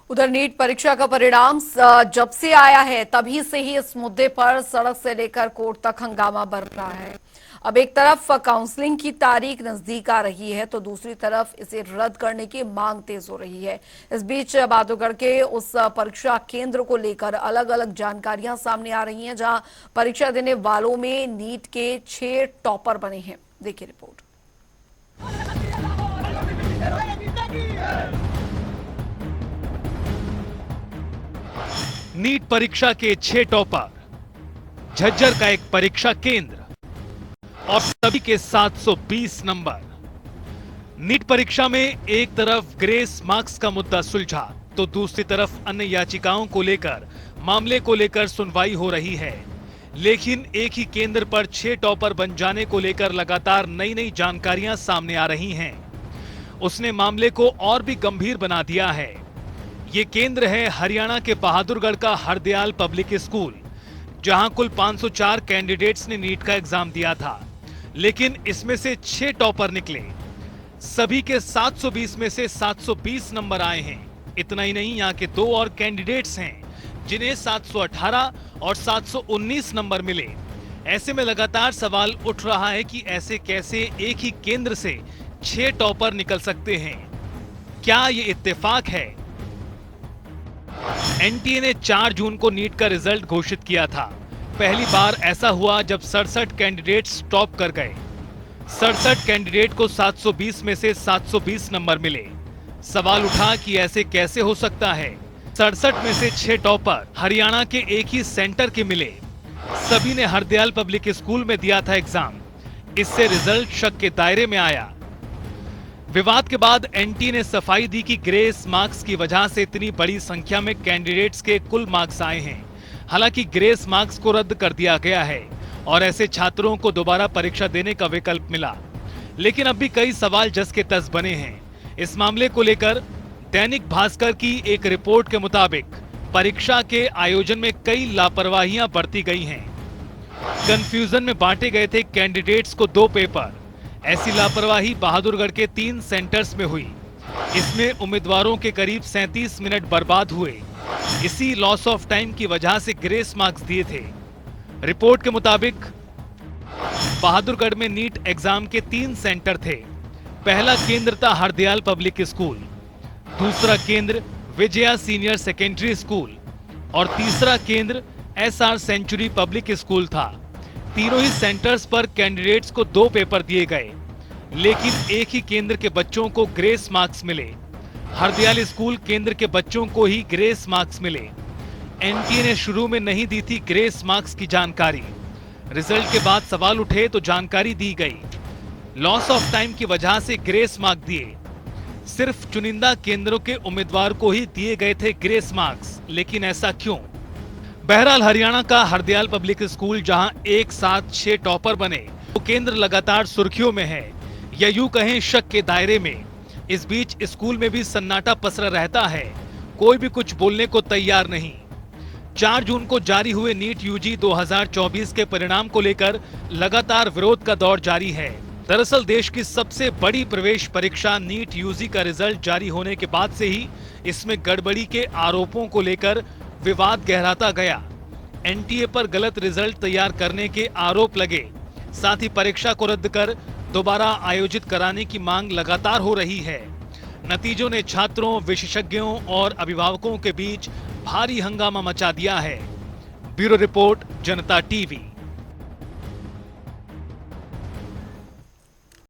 उधर नीट परीक्षा का परिणाम जब से आया है तभी से ही इस मुद्दे पर सड़क से लेकर कोर्ट तक हंगामा बढ़ रहा है। अब एक तरफ काउंसलिंग की तारीख नजदीक आ रही है तो दूसरी तरफ इसे रद्द करने की मांग तेज हो रही है। इस बीच बांधवगढ़ के उस परीक्षा केंद्र को लेकर अलग अलग जानकारियां सामने आ रही हैं जहां परीक्षा देने वालों में नीट के 6 टॉपर बने हैं। देखिए रिपोर्ट। नीट परीक्षा के 6 टॉपर, झज्जर का एक परीक्षा केंद्र और सभी के 720 नंबर। नीट परीक्षा में एक तरफ ग्रेस मार्क्स का मुद्दा सुलझा तो दूसरी तरफ अन्य याचिकाओं को लेकर मामले को लेकर सुनवाई हो रही है। लेकिन एक ही केंद्र पर 6 टॉपर बन जाने को लेकर लगातार नई नई जानकारियां सामने आ रही हैं। उसने मामले को और भी गंभीर बना दिया है। ये केंद्र है हरियाणा के बहादुरगढ़ का हरदयाल पब्लिक स्कूल, जहां कुल 504 कैंडिडेट्स ने नीट का एग्जाम दिया था, लेकिन इसमें से 6 टॉपर निकले। सभी के 720 में से 720 नंबर आए हैं। इतना ही नहीं, यहाँ के 2 और कैंडिडेट्स हैं जिन्हें 718 और 719 नंबर मिले। ऐसे में लगातार सवाल उठ रहा है कि ऐसे कैसे एक ही केंद्र से 6 टॉपर निकल सकते हैं। क्या ये इत्तेफाक है? एनटीए ने 4 जून को नीट का रिजल्ट घोषित किया था। पहली बार ऐसा हुआ जब 67 कैंडिडेट्स टॉप कर गए। 67 कैंडिडेट को 720 में से 720 नंबर मिले। सवाल उठा कि ऐसे कैसे हो सकता है। 67 में से 6 टॉपर हरियाणा के एक ही सेंटर के मिले। सभी ने हरदयाल पब्लिक स्कूल में दिया था एग्जाम। इससे रिजल्ट शक के दायरे में आया। विवाद के बाद एनटीए ने सफाई दी कि ग्रेस मार्क्स की वजह से इतनी बड़ी संख्या में कैंडिडेट्स के कुल मार्क्स आए हैं। हालांकि ग्रेस मार्क्स को रद्द कर दिया गया है और ऐसे छात्रों को दोबारा परीक्षा देने का विकल्प मिला। लेकिन अब भी कई सवाल जस के तस बने हैं। इस मामले को लेकर दैनिक भास्कर की एक रिपोर्ट के मुताबिक परीक्षा के आयोजन में कई लापरवाहियां बरती गई हैं। कंफ्यूजन में बांटे गए थे कैंडिडेट्स को 2 पेपर। ऐसी लापरवाही बहादुरगढ़ के 3 सेंटर्स में हुई। इसमें उम्मीदवारों के करीब 37 मिनट बर्बाद हुए। इसी लॉस ऑफ टाइम की वजह से ग्रेस मार्क्स दिए थे। रिपोर्ट के मुताबिक बहादुरगढ़ में नीट एग्जाम के 3 सेंटर थे। पहला केंद्र था हरदयाल पब्लिक स्कूल, दूसरा केंद्र विजया सीनियर सेकेंडरी स्कूल और तीसरा केंद्र एसआर सेंचुरी पब्लिक स्कूल था। तीनों ही सेंटर्स पर कैंडिडेट्स को 2 पेपर दिए गए, लेकिन एक ही केंद्र के बच्चों को ग्रेस मार्क्स मिले। हरदयाल स्कूल केंद्र के बच्चों को ही ग्रेस मार्क्स मिले। एनटीए ने शुरू में नहीं दी थी ग्रेस मार्क्स की जानकारी। रिजल्ट के बाद सवाल उठे तो जानकारी दी गई। लॉस ऑफ टाइम की वजह से ग्रेस मार्क्स दिए। सिर्फ चुनिंदा केंद्रों के उम्मीदवार को ही दिए गए थे ग्रेस मार्क्स, लेकिन ऐसा क्यों? बहरहाल हरियाणा का हरदयाल पब्लिक स्कूल जहां एक साथ 6 टॉपर बने, वो केंद्र लगातार सुर्खियों में है या यूं कहें शक के दायरे में। इस बीच स्कूल में भी सन्नाटा पसरा रहता है। कोई भी कुछ बोलने को तैयार नहीं। 4 जून को जारी हुए नीट यूजी 2024 के परिणाम को लेकर लगातार विरोध का दौर जारी है। दरअसल देश की सबसे बड़ी प्रवेश परीक्षा नीट यूजी का रिजल्ट जारी होने के बाद से ही इसमें गड़बड़ी के आरोपों को लेकर विवाद गहराता गया। एनटीए पर गलत रिजल्ट तैयार करने के आरोप लगे। साथ ही परीक्षा को रद्द कर दोबारा आयोजित कराने की मांग लगातार हो रही है। नतीजों ने छात्रों, विशेषज्ञों और अभिभावकों के बीच भारी हंगामा मचा दिया है। ब्यूरो रिपोर्ट, जनता टीवी।